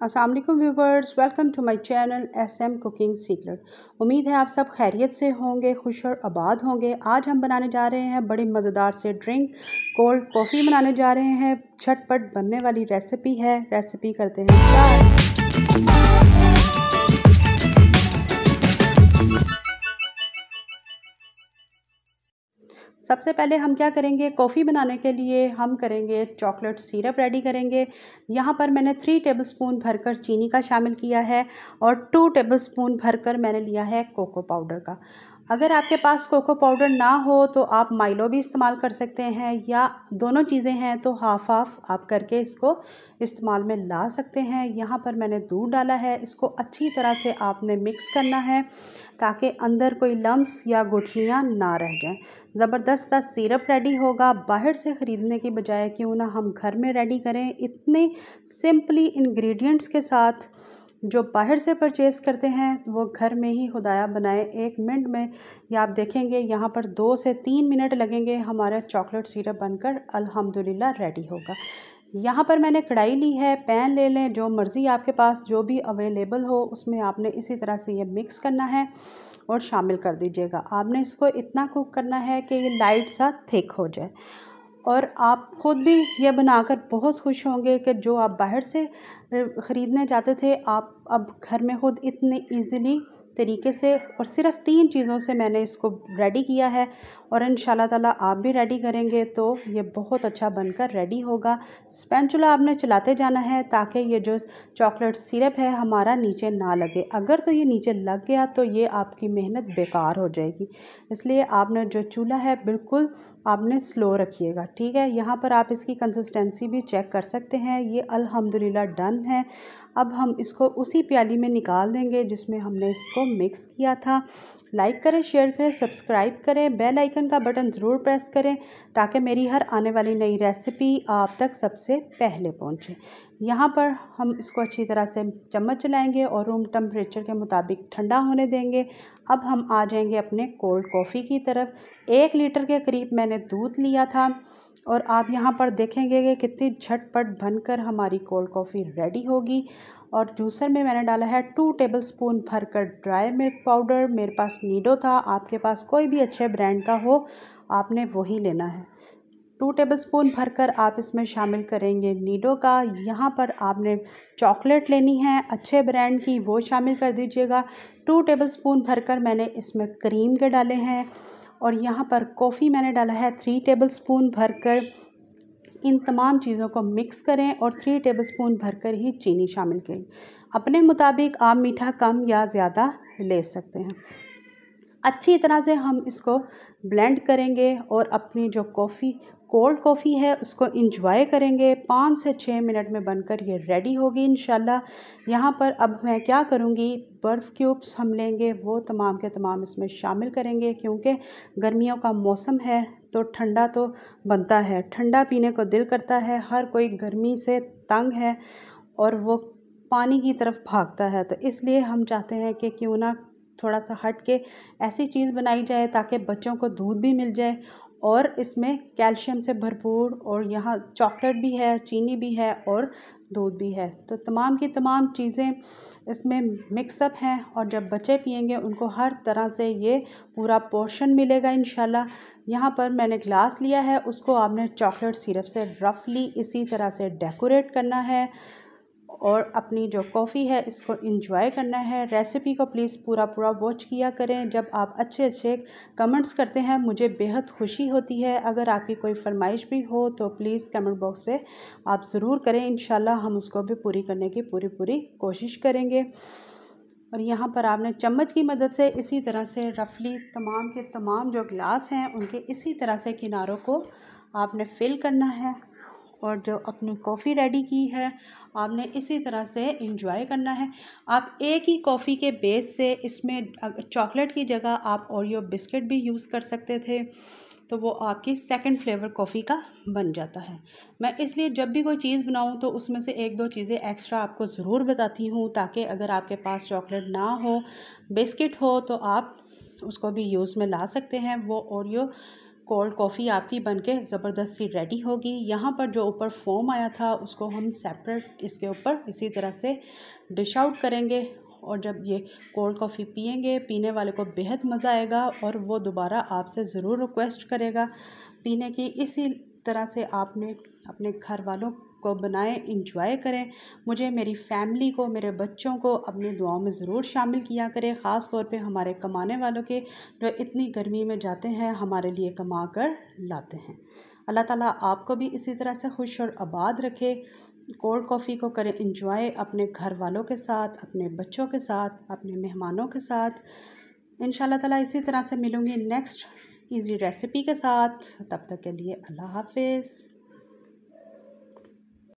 अस्सलाम वालेकुम viewers, welcome to my channel SM cooking secret. उम्मीद है आप सब खैरियत से होंगे, खुश और आबाद होंगे। आज हम बनाने जा रहे हैं बड़ी मज़ेदार से ड्रिंक, कोल्ड कॉफ़ी बनाने जा रहे हैं। झटपट बनने वाली रेसिपी है। रेसिपी करते हैं स्टार्ट। सबसे पहले हम क्या करेंगे, कॉफ़ी बनाने के लिए हम करेंगे चॉकलेट सिरप रेडी करेंगे। यहाँ पर मैंने 3 टेबलस्पून भरकर चीनी का शामिल किया है और 2 टेबलस्पून भरकर मैंने लिया है कोको पाउडर का। अगर आपके पास कोको पाउडर ना हो तो आप माइलो भी इस्तेमाल कर सकते हैं, या दोनों चीज़ें हैं तो हाफ़ हाफ़ आप करके इसको इस्तेमाल में ला सकते हैं। यहाँ पर मैंने दूध डाला है, इसको अच्छी तरह से आपने मिक्स करना है ताकि अंदर कोई लम्स या गुठलियाँ ना रह जाएं। ज़बरदस्त सा सिरप रेडी होगा। बाहर से ख़रीदने की बजाय क्यों ना हम घर में रेडी करें। इतने सिंपली इंग्रेडिएंट्स के साथ जो बाहर से परचेज़ करते हैं वो घर में ही खुदाया बनाए 1 मिनट में, या आप देखेंगे यहाँ पर 2 से 3 मिनट लगेंगे, हमारा चॉकलेट सिरप बनकर अल्हम्दुलिल्लाह रेडी होगा। यहाँ पर मैंने कढ़ाई ली है, पैन ले लें, जो मर्ज़ी आपके पास जो भी अवेलेबल हो उसमें आपने इसी तरह से ये मिक्स करना है और शामिल कर दीजिएगा। आपने इसको इतना कुक करना है कि ये लाइट सा थिक हो जाए, और आप ख़ुद भी ये बनाकर बहुत खुश होंगे कि जो आप बाहर से ख़रीदने जाते थे आप अब घर में ख़ुद इतने इजीली तरीके से और सिर्फ़ 3 चीज़ों से मैंने इसको रेडी किया है, और इंशाल्लाह ताला आप भी रेडी करेंगे तो ये बहुत अच्छा बनकर रेडी होगा। स्पैचुला आपने चलाते जाना है ताकि ये जो चॉकलेट सिरप है हमारा नीचे ना लगे। अगर तो ये नीचे लग गया तो ये आपकी मेहनत बेकार हो जाएगी, इसलिए आपने जो चूल्हा है बिल्कुल आपने स्लो रखिएगा, ठीक है। यहाँ पर आप इसकी कंसिस्टेंसी भी चेक कर सकते हैं। ये अल्हम्दुलिल्लाह डन है। अब हम इसको उसी प्याली में निकाल देंगे जिसमें हमने इसको मिक्स किया था। लाइक करें, शेयर करें, सब्सक्राइब करें, बेल आइकन का बटन ज़रूर प्रेस करें ताकि मेरी हर आने वाली नई रेसिपी आप तक सबसे पहले पहुंचे। यहाँ पर हम इसको अच्छी तरह से चम्मच चलाएंगे और रूम टेम्परेचर के मुताबिक ठंडा होने देंगे। अब हम आ जाएंगे अपने कोल्ड कॉफ़ी की तरफ। 1 लीटर के करीब मैंने दूध लिया था, और आप यहाँ पर देखेंगे कि कितनी झटपट बनकर हमारी कोल्ड कॉफ़ी रेडी होगी। और जूसर में मैंने डाला है 2 टेबलस्पून भरकर ड्राई मिल्क पाउडर। मेरे पास नीडो था, आपके पास कोई भी अच्छे ब्रांड का हो आपने वही लेना है। 2 टेबलस्पून भरकर आप इसमें शामिल करेंगे नीडो का। यहाँ पर आपने चॉकलेट लेनी है अच्छे ब्रांड की, वो शामिल कर दीजिएगा। 2 टेबलस्पून भरकर मैंने इसमें क्रीम के डाले हैं, और यहाँ पर कॉफ़ी मैंने डाला है 3 टेबलस्पून भरकर। इन तमाम चीज़ों को मिक्स करें और 3 टेबलस्पून भरकर ही चीनी शामिल करें। अपने मुताबिक आप मीठा कम या ज़्यादा ले सकते हैं। अच्छी तरह से हम इसको ब्लेंड करेंगे और अपनी जो कोल्ड कॉफ़ी है उसको इंजॉय करेंगे। 5 से 6 मिनट में बनकर ये रेडी होगी इंशाल्लाह। यहाँ पर अब मैं क्या करूँगी, बर्फ़ क्यूब्स हम लेंगे, वो तमाम के तमाम इसमें शामिल करेंगे, क्योंकि गर्मियों का मौसम है तो ठंडा तो बनता है, ठंडा पीने को दिल करता है। हर कोई गर्मी से तंग है और वो पानी की तरफ भागता है, तो इसलिए हम चाहते हैं कि क्यों ना थोड़ा सा हट के ऐसी चीज़ बनाई जाए ताकि बच्चों को दूध भी मिल जाए और इसमें कैल्शियम से भरपूर, और यहाँ चॉकलेट भी है, चीनी भी है और दूध भी है, तो तमाम की तमाम चीज़ें इसमें मिक्सअप हैं। और जब बच्चे पियेंगे उनको हर तरह से ये पूरा पोर्शन मिलेगा इंशाल्लाह। यहाँ पर मैंने ग्लास लिया है, उसको आपने चॉकलेट सिरप से रफली इसी तरह से डेकोरेट करना है और अपनी जो कॉफ़ी है इसको एंजॉय करना है। रेसिपी को प्लीज़ पूरा वॉच किया करें। जब आप अच्छे कमेंट्स करते हैं मुझे बेहद खुशी होती है। अगर आपकी कोई फरमाइश भी हो तो प्लीज़ कमेंट बॉक्स पे आप ज़रूर करें, इंशाल्लाह हम उसको भी पूरी करने की पूरी कोशिश करेंगे। और यहाँ पर आपने चम्मच की मदद से इसी तरह से रफली तमाम के तमाम जो ग्लास हैं उनके इसी तरह से किनारों को आपने फिल करना है, और जो अपनी कॉफ़ी रेडी की है आपने इसी तरह से एंजॉय करना है। आप एक ही कॉफ़ी के बेस से इसमें चॉकलेट की जगह आप ओरियो बिस्किट भी यूज़ कर सकते थे, तो वो आपकी सेकंड फ्लेवर कॉफ़ी का बन जाता है। मैं इसलिए जब भी कोई चीज़ बनाऊं तो उसमें से 1-2 चीज़ें एक्स्ट्रा आपको ज़रूर बताती हूँ, ताकि अगर आपके पास चॉकलेट ना हो, बिस्किट हो, तो आप उसको भी यूज़ में ला सकते हैं। वो ओरियो कोल्ड कॉफ़ी आपकी बनके ज़बरदस्ती रेडी होगी। यहाँ पर जो ऊपर फोम आया था उसको हम सेपरेट इसके ऊपर इसी तरह से डिश आउट करेंगे। और जब ये कोल्ड कॉफ़ी पियेंगे, पीने वाले को बेहद मज़ा आएगा और वो दोबारा आपसे ज़रूर रिक्वेस्ट करेगा पीने की। इसी तरह से आपने अपने घर वालों को बनाएं, इंजॉय करें। मुझे, मेरी फैमिली को, मेरे बच्चों को अपनी दुआओं में ज़रूर शामिल किया करें, ख़ास तौर पे हमारे कमाने वालों के जो इतनी गर्मी में जाते हैं हमारे लिए कमा कर लाते हैं। अल्लाह ताला आपको भी इसी तरह से खुश और आबाद रखे। कोल्ड कॉफ़ी को करें इंजॉय अपने घर वालों के साथ, अपने बच्चों के साथ, अपने मेहमानों के साथ। इंशाल्लाह ताला इसी तरह से मिलूँगी नेक्स्ट ईज़ी रेसिपी के साथ। तब तक के लिए अल्लाह हाफ़िज़।